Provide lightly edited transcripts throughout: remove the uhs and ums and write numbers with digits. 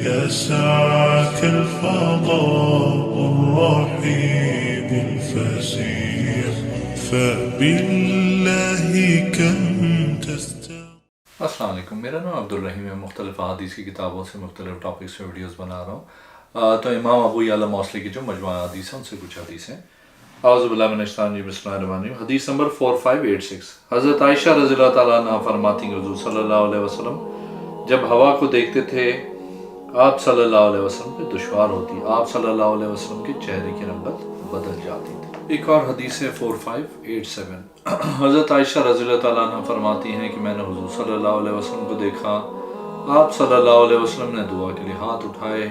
يا سعة الفضاء الرحيم الفسيح فبالله كم السلام علیکم، میرا نام عبدالرحیم ہے۔ مختلف احادیث کی کتابوں سے مختلف ٹاپکس سے ویڈیوز بنا رہا ہوں۔ تو امام ابو یعلا موصلی کی جو مجموعہ حدیث ہیں ان سے کچھ حدیثیں۔ اعوذ باللہ من الشیطان الرجیم، بسم اللہ الرحمن الرحیم۔ حدیث نمبر 4586، حضرت عائشہ رضی اللہ تعالیٰ عنہ فرماتی ہیں حضور صلی اللہ علیہ وسلم جب ہوا کو دیکھتے تھے آپ صلی اللہ علیہ وسلم پہ دشوار ہوتی، آپ صلی اللہ علیہ وسلم کے چہرے کی رنگت بدل جاتی تھی۔ ایک اور حدیث ہے 4587، حضرت عائشہ رضی اللہ تعالیٰ عنہ فرماتی ہیں کہ میں نے حضور صلی اللہ علیہ وسلم کو دیکھا، آپ صلی اللہ علیہ وسلم نے دعا کے لیے ہاتھ اٹھائے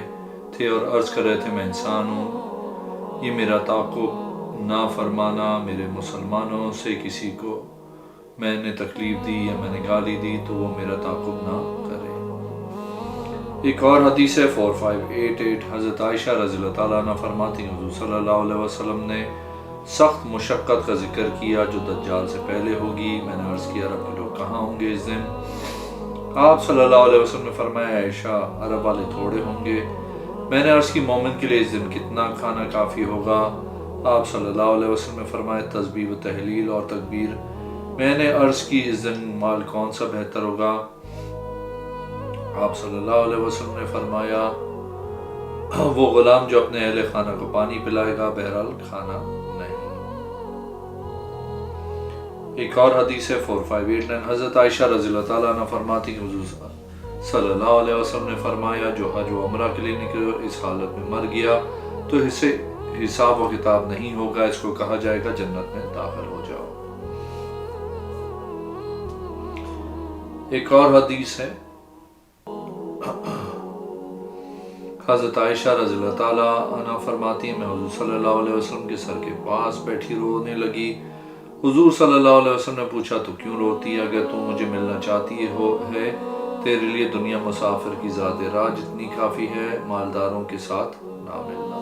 تھے اور عرض کر رہے تھے میں انسان ہوں، یہ میرا تعاقب نہ فرمانا، میرے مسلمانوں سے کسی کو میں نے تکلیف دی یا میں نے گالی دی تو وہ میرا تعاقب نہ کرے۔ ایک اور حدیث ہے 4588، حضرت عائشہ رضی اللہ تعالیٰ عنہ فرماتی ہیں حضور صلی اللہ علیہ وسلم نے سخت مشقت کا ذکر کیا جو دجال سے پہلے ہوگی۔ میں نے عرض کیا عرب کے لوگ کہاں ہوں گے اس دن؟ آپ صلی اللہ علیہ وسلم نے فرمایا عائشہ عرب والے تھوڑے ہوں گے۔ میں نے عرض کی مومن کے لیے اس دن کتنا کھانا کافی ہوگا؟ آپ صلی اللہ علیہ وسلم نے فرمایا تسبیح و تحلیل اور تکبیر۔ میں نے عرض کی اس دن مال کون سا بہتر ہوگا؟ آپ صلی اللہ علیہ وسلم نے فرمایا وہ غلام جو اپنے اہل خانہ کو پانی پلائے گا، بہرحال کھانا نہیں۔ ایک اور حدیث ہے 4589، حضرت عائشہ رضی اللہ تعالیٰ عنہ فرماتی کہ حضور صلی اللہ علیہ وسلم نے فرمایا جو حج و عمرہ کے لیے نکلے اور اس حالت میں مر گیا تو اسے حساب و کتاب نہیں ہوگا، اس کو کہا جائے گا جنت میں داخل ہو جاؤ۔ ایک اور حدیث ہے حضرت عائشہ رضی اللہ تعالیٰ عنہ فرماتی ہیں میں حضور صلی اللہ علیہ وسلم کے سر کے پاس بیٹھی رونے لگی۔ حضور صلی اللہ علیہ وسلم نے پوچھا تو کیوں روتی ہے؟ اگر تم مجھے ملنا چاہتی ہے تیرے لیے دنیا مسافر کی ذات راہ جتنی کافی ہے، مالداروں کے ساتھ نہ ملنا۔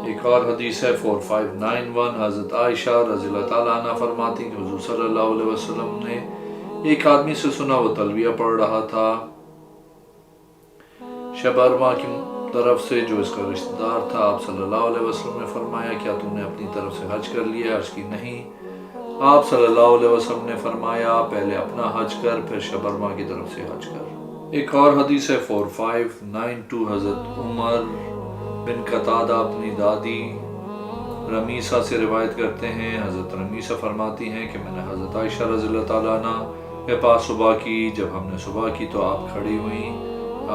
ایک اور حدیث ہے 4591، حضرت عائشہ رضی اللہ تعالیٰ عنہ فرماتی ہیں کہ حضور صلی اللہ علیہ وسلم نے ایک آدمی سے سنا وہ تلبیہ پڑھ رہا تھا شبرما کی طرف سے جو اس کا رشتہ دار تھا۔ آپ صلی اللہ علیہ وسلم نے فرمایا کیا تم نے اپنی طرف سے حج کر لیا؟ عرض کی نہیں۔ آپ صلی اللہ علیہ وسلم نے فرمایا پہلے اپنا حج کر پھر شبرما کی طرف سے حج کر۔ ایک اور حدیث ہے 4592، حضرت عمر بن قتادہ اپنی دادی رمیسہ سے روایت کرتے ہیں، حضرت رمیسہ فرماتی ہیں کہ میں نے حضرت عائشہ رضی اللہ تعالیٰ عنہ کے پاس صبح کی، جب ہم نے صبح کی تو آپ کھڑی ہوئیں،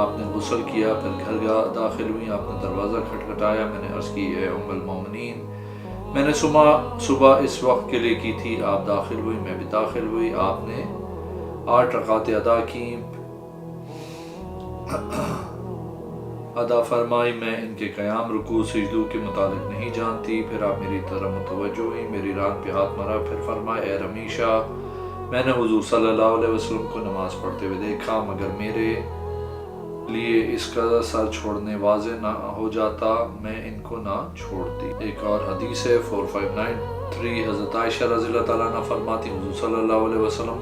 آپ نے غسل کیا، پھر گھر داخل ہوئیں، آپ نے دروازہ کھٹکھٹایا، میں نے عرض کی اے ام المومنین میں نے صبح اس وقت کے لیے کی تھی، آپ داخل ہوئی، میں بھی داخل ہوئی، آپ نے 8 رکعتیں ادا فرمائی، میں ان کے قیام رکوع سجدوں کے متعلق نہیں جانتی۔ پھر آپ میری طرف متوجہ ہوئی، میری ران پہ ہاتھ مارا، پھر فرمایا اے رمیشہ میں نے حضور صلی اللہ علیہ وسلم کو نماز پڑھتے ہوئے دیکھا، مگر میرے لیے اس کا سر چھوڑنے واضح نہ ہو جاتا میں ان کو نہ چھوڑتی۔ ایک اور حدیث ہے 4593، حضرت عائشہ رضی اللہ تعالیٰ عنہ فرماتی حضور صلی اللہ علیہ وسلم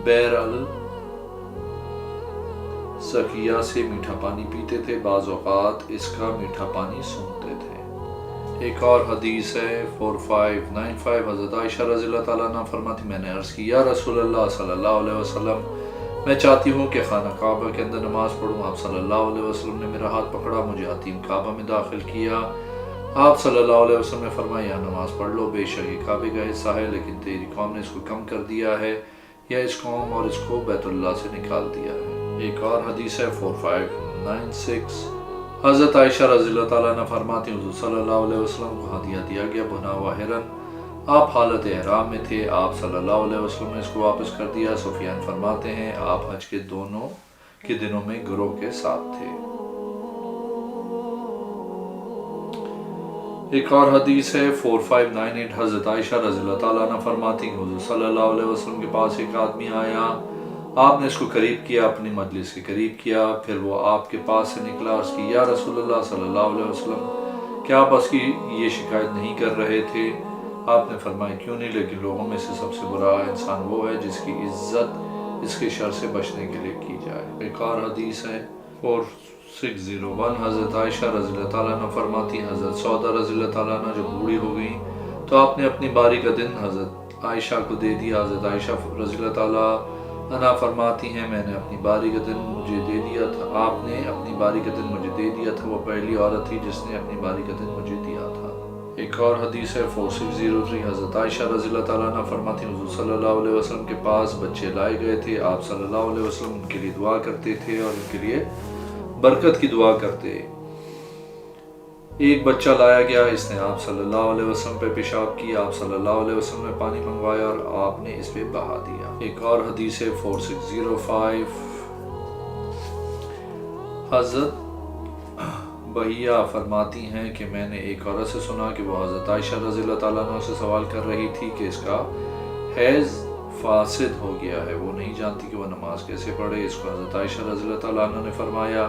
بئر السقیہ سے میٹھا پانی پیتے تھے، بعض اوقات اس کا میٹھا پانی سونگھتے تھے۔ ایک اور حدیث ہے 4595، حضرت عائشہ رضی اللہ تعالیٰ عنہ فرماتی میں نے عرض کی یا رسول اللہ صلی اللہ علیہ وسلم میں چاہتی ہوں کہ خانہ کعبہ کے اندر نماز پڑھوں۔ آپ صلی اللہ علیہ وسلم نے میرا ہاتھ پکڑا، مجھے حتیم کعبہ میں داخل کیا۔ آپ صلی اللہ علیہ وسلم نے فرمایا یہاں نماز پڑھ لو، بے شک یہ کعبے کا حصہ ہے لیکن تیری قوم نے اس کو کم کر دیا ہے، یا اس قوم اور اس کو بیت اللہ سے نکال دیا ہے۔ ایک اور حدیث ہے 4596، حضرت عائشہ رضی اللہ تعالیٰ عنہ فرماتی حضور صلی اللہ علیہ وسلم کو ہدیہ دیا گیا بنا ہوا ہرن، آپ حالت احرام میں تھے، آپ صلی اللہ علیہ وسلم نے اس کو واپس کر دیا۔ سفیان فرماتے ہیں آپ حج کے دونوں کے دنوں میں گروہ کے ساتھ تھے۔ ایک اور حدیث ہے 4598، حضرت عائشہ رضی اللہ تعالیٰ عنہ فرماتی ہیں حضور صلی اللہ علیہ وسلم کے پاس ایک آدمی آیا، آپ نے اس کو قریب کیا، اپنی مجلس کے قریب کیا، پھر وہ آپ کے پاس سے نکلا، عرض کی یا رسول اللہ صلی اللہ علیہ وسلم کیا آپ اس کی یہ شکایت نہیں کر رہے تھے؟ آپ نے فرمایا کیوں نہیں، لیکن لوگوں میں سے سب سے برا انسان وہ ہے جس کی عزت اس کے شر سے بچنے کے لیے کی جائے۔ ایک اور حدیث ہے 4601، حضرت عائشہ رضی اللہ تعالیٰ عنہ فرماتی ہیں حضرت سودا رضی اللہ تعالیٰ عنہ جب بوڑھی ہو گئیں تو آپ نے اپنی باری کا دن حضرت عائشہ کو دے دیا۔ حضرت عائشہ رضی اللہ تعالیٰ عنہ فرماتی ہیں میں نے اپنی باری کا دن مجھے دے دیا تھا، آپ نے اپنی باری کا دن مجھے دے دیا تھا، وہ پہلی عورت تھی جس نے اپنی باری کا دن مجھے دیا تھا۔ ایک اور حدیث ہے 4603، حضرت عائشہ رضی اللہ تعالیٰ عنہ فرماتی ہیں حضور صلی اللہ علیہ وسلم کے پاس بچے لائے گئے تھے، آپ صلی اللہ علیہ وسلم ان کے لیے دعا کرتے تھے اور ان کے لیے برکت کی دعا کرتے۔ ایک بچہ لایا گیا، اس نے آپ صلی اللہ علیہ وسلم پہ پیشاب کیا، آپ صلی اللہ علیہ وسلم نے پانی منگوایا اور آپ نے اس پہ بہا دیا۔ ایک اور حدیث ہے 4605، حضرت بحیہ فرماتی ہیں کہ میں نے ایک عورت سے سنا کہ وہ حضرت عائشہ رضی اللہ تعالیٰ عنہ سے سوال کر رہی تھی کہ اس کا حیض فاسد ہو گیا ہے، وہ نہیں جانتی کہ وہ نماز کیسے پڑھے۔ اس کو حضرت عائشہ رضی اللہ تعالیٰ عنہ نے فرمایا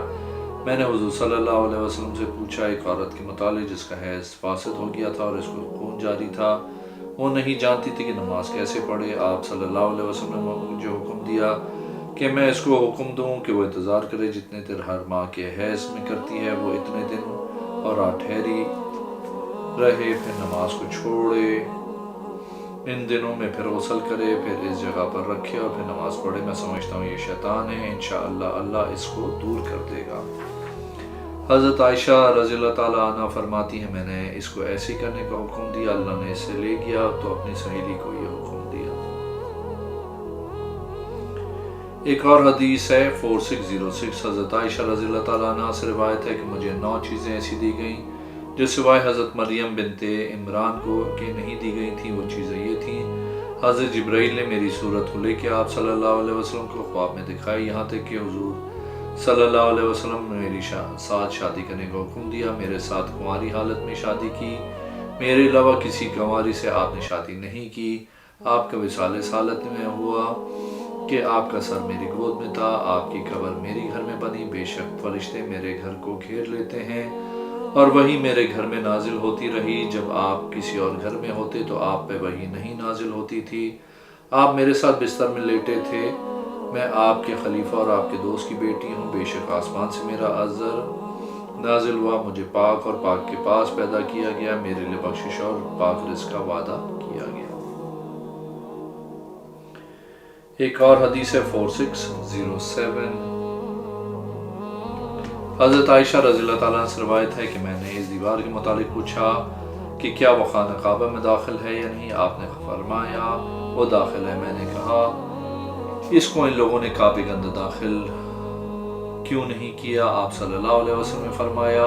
میں نے حضور صلی اللہ علیہ وسلم سے پوچھا ایک عورت کے متعلق جس کا حیض فاسد ہو گیا تھا اور اس کو خون جاری تھا، وہ نہیں جانتی تھی کہ نماز کیسے پڑھے۔ آپ صلی اللہ علیہ وسلم نے مجھے حکم دیا کہ میں اس کو حکم دوں کہ وہ انتظار کرے جتنے دیر ہر ماہ کے حیض میں کرتی ہے، وہ اتنے دن اور رات ٹھہری رہے، پھر نماز کو چھوڑے، ان دنوں میں پھر غسل کرے، پھر اس جگہ پر رکھے اور پھر نماز پڑھے۔ میں سمجھتا ہوں یہ شیطان ہے، انشاءاللہ اللہ اس کو دور کر دے گا۔ حضرت عائشہ رضی اللہ تعالیٰ عنہ فرماتی ہیں میں نے اس کو ایسے کرنے کا حکم دیا، اللہ نے اسے لے گیا تو اپنی سہیلی کو یہ حکم دیا۔ ایک اور حدیث ہے 4606، حضرت عائشہ رضی اللہ تعالیٰ عنہ سے روایت ہے کہ مجھے 9 چیزیں ایسی دی گئیں جو سوائے حضرت مریم بنت عمران کو کہ نہیں دی گئی تھیں۔ وہ چیزیں یہ تھیں حضرت جبرائیل نے میری صورت کو لے کے آپ صلی اللہ علیہ وسلم کو خواب میں دکھائی، یہاں تک کہ حضور صلی اللہ علیہ وسلم نے میری ساتھ شادی کرنے کا حکم دیا، میرے ساتھ کنواری حالت میں شادی کی، میرے علاوہ کسی کنواری سے آپ نے شادی نہیں کی۔ آپ کا وصال اس حالت میں ہوا کہ آپ کا سر میری گود میں تھا، آپ کی قبر میری گھر میں بنی، بے شک فرشتے میرے گھر کو گھیر لیتے ہیں اور وہی میرے گھر میں نازل ہوتی رہی، جب آپ کسی اور گھر میں ہوتے تو آپ پہ وہی نہیں نازل ہوتی تھی۔ آپ میرے ساتھ بستر میں لیٹے تھے، میں آپ کے خلیفہ اور آپ کے دوست کی بیٹی ہوں، بے شک آسمان سے میرا عذر نازل ہوا، مجھے پاک اور پاک کے پاس پیدا کیا گیا، میرے لیے بخشش اور پاک رزق کا وعدہ کیا گیا۔ ایک اور حدیث ہے 4607، حضرت عائشہ رضی اللہ تعالیٰ سے روایت ہے کہ میں نے اس دیوار کے متعلق پوچھا کہ کیا وہ خانہ کعبہ میں داخل ہے یا نہیں، آپ نے فرمایا وہ داخل ہے۔ میں نے کہا اس کو ان لوگوں نے کعبے کے اندر داخل کیوں نہیں کیا؟ آپ صلی اللہ علیہ وسلم نے فرمایا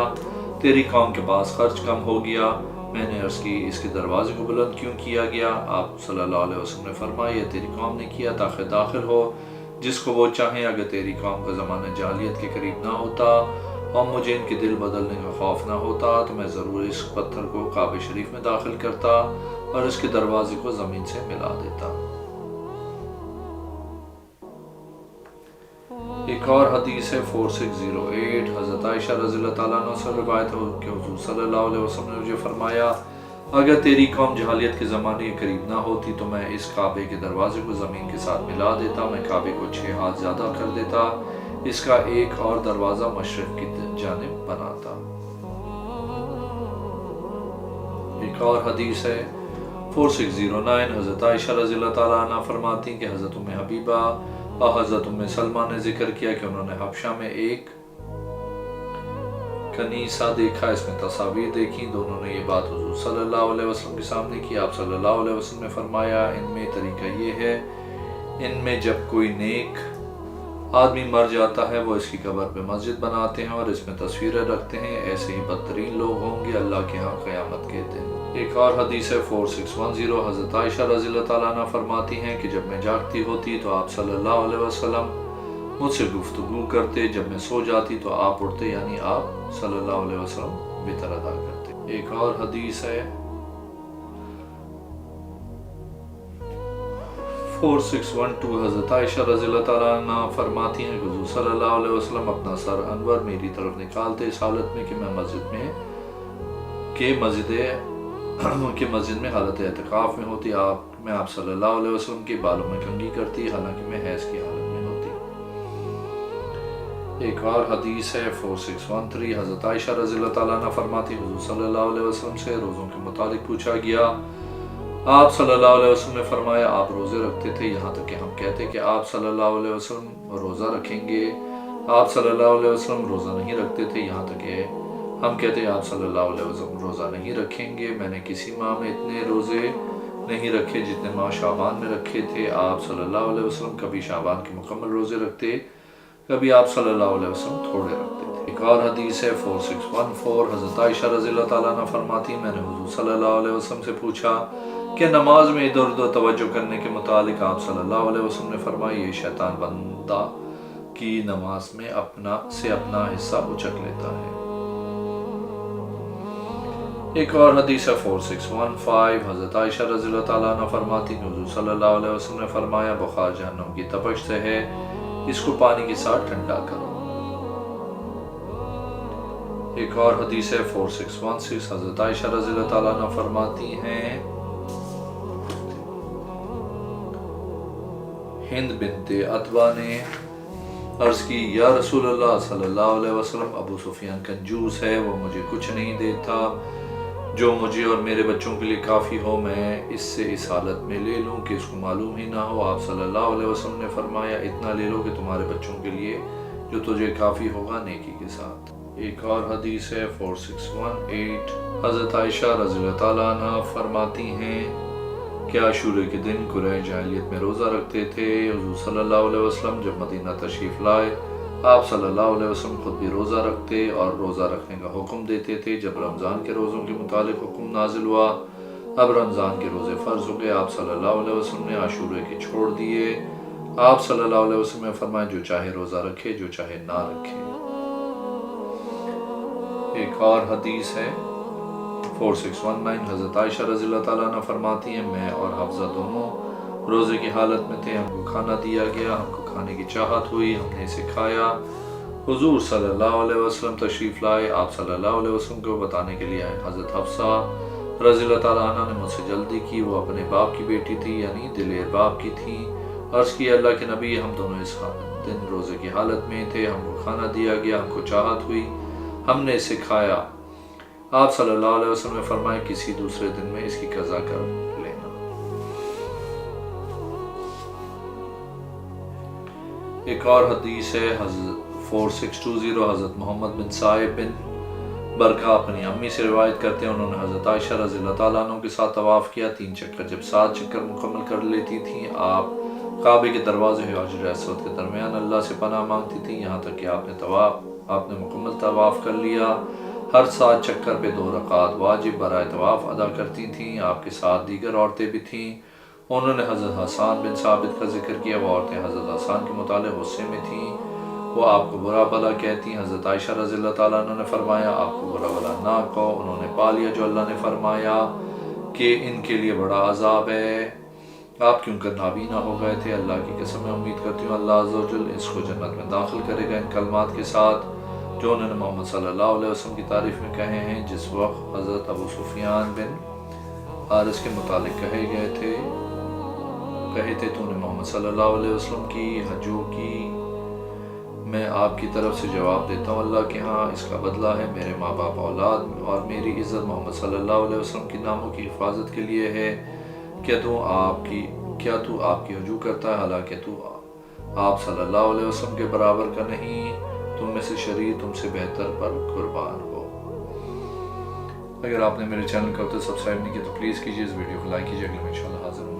تیری قوم کے پاس خرچ کم ہو گیا۔ میں نے عرض کی اس کے دروازے کو بلند کیوں کیا گیا؟ آپ صلی اللہ علیہ وسلم نے فرمایا تیری قوم نے کیا تاکہ داخل ہو جس کو وہ چاہیں، اگر تیری قوم کا زمانہ جاہلیت کے قریب نہ ہوتا اور مجھے ان کے دل بدلنے کا خوف نہ ہوتا تو میں ضرور اس پتھر کو کعبہ شریف میں داخل کرتا اور اس کے دروازے کو زمین سے ملا دیتا۔ ایک اور حدیث ہے 4608، حضرت عائشہ رضی اللہ تعالیٰ عنہ سے روایت ہے کہ حضور صلی اللہ علیہ وسلم نے مجھے فرمایا اگر تیری قوم جہالیت کے زمانے کے قریب نہ ہوتی تو میں اس کعبے کے دروازے کو زمین کے ساتھ ملا دیتا، میں کعبے کو 6 ہاتھ زیادہ کر دیتا، اس کا ایک اور دروازہ مشرق کی جانب بناتا۔ ایک اور حدیث ہے 4609، حضرت عائشہ رضی اللہ تعالیٰ عنہ فرماتی ہیں کہ حضرت ام حبیبہ اور حضرت ام سلمہ نے ذکر کیا کہ انہوں نے حبشہ میں ایک کنیسہ دیکھا، اس میں تصاویر دیکھی، دونوں نے یہ بات حضور صلی اللہ علیہ وسلم کے سامنے کی۔ آپ صلی اللہ علیہ وسلم نے فرمایا ان میں طریقہ یہ ہے، ان میں جب کوئی نیک آدمی مر جاتا ہے وہ اس کی قبر پہ مسجد بناتے ہیں اور اس میں تصویریں رکھتے ہیں، ایسے ہی بدترین لوگ ہوں گے اللہ کے ہاں قیامت کے دن۔ ایک اور حدیث ہے 4610، حضرت عائشہ رضی اللہ تعالیٰ عنہ فرماتی ہیں کہ جب میں جاگتی ہوتی تو آپ صلی اللہ علیہ وسلم مجھ سے گفتگو کرتے، جب میں سو جاتی تو آپ اٹھتے، یعنی آپ صلی اللہ علیہ وسلم وتر ادا کرتے۔ ایک اور حدیث ہے 4612، حضرت عائشہ رضی اللہ تعالیٰ عنہ فرماتی ہیں کہ حضور صلی اللہ علیہ وسلم اپنا سر انور میری طرف نکالتے اس حالت میں کہ میں مسجد کہ مسجد میں حالت اعتکاف میں ہوتی، میں آپ صلی اللہ علیہ وسلم کے بالوں میں کنگھی کرتی، حالانکہ میں حیض کی حالت میں ہوتی۔ ایک اور حدیث ہے 4613، حضرت عائشہ رضی اللہ تعالیٰ عنہ فرماتی حضور صلی اللہ علیہ وسلم سے روزوں کے متعلق پوچھا گیا، آپ صلی اللہ علیہ وسلم نے فرمایا آپ روزے رکھتے تھے، یہاں تک کہ ہم کہتے کہ آپ صلی اللہ علیہ وسلم روزہ رکھیں گے، آپ صلی اللہ علیہ وسلم روزہ نہیں رکھتے تھے، یہاں تک کہ ہم کہتے ہیں آپ صلی اللہ علیہ وسلم روزہ نہیں رکھیں گے۔ میں نے کسی ماہ میں اتنے روزے نہیں رکھے جتنے ماہ شعبان میں رکھے تھے۔ آپ صلی اللہ علیہ وسلم کبھی شعبان کے مکمل روزے رکھتے، کبھی آپ صلی اللہ علیہ وسلم تھوڑے رکھتے تھے۔ ایک اور حدیث ہے 4614، حضرت عائشہ رضی اللہ تعالیٰ عنہ فرماتی میں نے حضور صلی اللہ علیہ وسلم سے پوچھا کہ نماز میں ادھر ادھر توجہ کرنے کے متعلق، آپ صلی اللہ علیہ وسلم نے فرمایا یہ شیطان بندہ کی نماز میں اپنا حصہ اچک لیتا ہے۔ ایک اور حدیث ہے 4615، حضرت عائشہ رضی اللہ تعالیٰ عنہ فرماتی کہ حضور صلی اللہ علیہ وسلم نے فرمایا بخار جہنم کی تپش سے ہے، اس کو پانی کے ساتھ ٹھنڈا کرو۔ ایک اور حدیث ہے 4616، حضرت عائشہ رضی اللہ تعالیٰ عنہ فرماتی ہیں ہند بنت عتبہ نے عرض کی یا رسول اللہ صلی اللہ علیہ وسلم، ابو سفیان کنجوس ہے، وہ مجھے کچھ نہیں دیتا جو مجھے اور میرے بچوں کے لیے کافی ہو، میں اس سے اس حالت میں لے لوں کہ اس کو معلوم ہی نہ ہو۔ آپ صلی اللہ علیہ وسلم نے فرمایا اتنا لے لو کہ تمہارے بچوں کے لیے جو تجھے کافی ہوگا نیکی کے ساتھ۔ ایک اور حدیث ہے 4618، حضرت عائشہ رضی اللہ تعالیٰ عنہ فرماتی ہیں کہ عاشورے کے دن قریش جاہلیت میں روزہ رکھتے تھے۔ حضور صلی اللہ علیہ وسلم جب مدینہ تشریف لائے، آپ صلی اللہ علیہ وسلم خود بھی روزہ رکھتے اور روزہ رکھنے کا حکم دیتے تھے۔ جب رمضان کے روزوں کے متعلق حکم نازل ہوا، اب رمضان کے روزے فرض ہو گئے، آپ صلی اللہ علیہ وسلم نے عاشورے کے چھوڑ دیے۔ آپ صلی اللہ علیہ وسلم نے فرمایا جو چاہے روزہ رکھے، جو چاہے نہ رکھے۔ ایک اور حدیث ہے 4619، حضرت عائشہ رضی اللہ تعالیٰ عنہ فرماتی ہیں میں اور حفصہ دونوں روزے کی حالت میں تھے، ہم کو کھانا دیا گیا، ہم کو کھانے کی چاہت ہوئی، ہم نے اسے کھایا۔ حضور صلی اللہ علیہ وسلم تشریف لائے، آپ صلی اللہ علیہ وسلم کو بتانے کے لیے آئے۔ حضرت حفصہ رضی اللہ تعالیٰ عنہ نے مجھ سے جلدی کی، وہ اپنے باپ کی بیٹی تھی، یعنی دلیر باپ کی تھی۔ عرض کی اللہ کے نبی، ہم دونوں اس دن روزے کی حالت میں تھے، ہم کو کھانا دیا گیا، ہم کو چاہت ہوئی، ہم نے اسے کھایا۔ آپ صلی اللہ علیہ وسلم نے فرمایا کسی دوسرے دن میں اس کی قضا کر لینا۔ ایک اور حدیث ہے 4620، حضرت محمد بن صائب بن برقہ اپنی امی سے روایت کرتے ہیں، انہوں نے حضرت عائشہ رضی اللہ تعالیٰ عنہ کے ساتھ طواف کیا 3 چکر۔ جب 7 چکر مکمل کر لیتی تھیں، آپ کعبے کے دروازے حجر اسود کے درمیان اللہ سے پناہ مانگتی تھیں، یہاں تک کہ آپ نے مکمل طواف کر لیا۔ ہر 7 چکر پہ 2 رکعات واجب برائے طواف ادا کرتی تھیں۔ آپ کے ساتھ دیگر عورتیں بھی تھیں۔ انہوں نے حضرت حسان بن ثابت کا ذکر کیا، وہ عورتیں حضرت حسان کے متعلق غصے میں تھیں، وہ آپ کو برا بھلا کہتی۔ حضرت عائشہ رضی اللہ تعالیٰ عنہ نے فرمایا آپ کو برا بھلا نہ کہو، انہوں نے پا لیا جو اللہ نے فرمایا کہ ان کے لیے بڑا عذاب ہے، آپ کیوں کر نابینا ہو گئے تھے؟ اللہ کی قسم میں امید کرتی ہوں اللہ عز و جل اس کو جنت میں داخل کرے گا، ان کلمات کے ساتھ جو انہوں نے محمد صلی اللہ علیہ وسلم کی تعریف میں کہے ہیں، جس وقت حضرت ابو سفیان بن حارث کے متعلق کہے تھے تو نے محمد صلی اللہ علیہ وسلم کی حجوں کی میں آپ کی طرف سے جواب دیتا ہوں، اللہ کے ہاں اس کا بدلہ ہے، میرے ماں باپ اولاد اور میری عزت محمد صلی اللہ علیہ وسلم کی ناموں کی حفاظت کے لیے ہے۔ کیا تو آپ کی حجوں کرتا ہے، حالانکہ تو آپ صلی اللہ علیہ وسلم کے برابر کا نہیں، تم میں سے شریر تم سے بہتر پر قربان ہو۔ اگر آپ نے میرے چینل کو اب تک سبسکرائب نہیں کیا تو پلیز کیجیے، اس ویڈیو کو لائک کیجیے، اگلے میں انشاءاللہ حاضر ہوں۔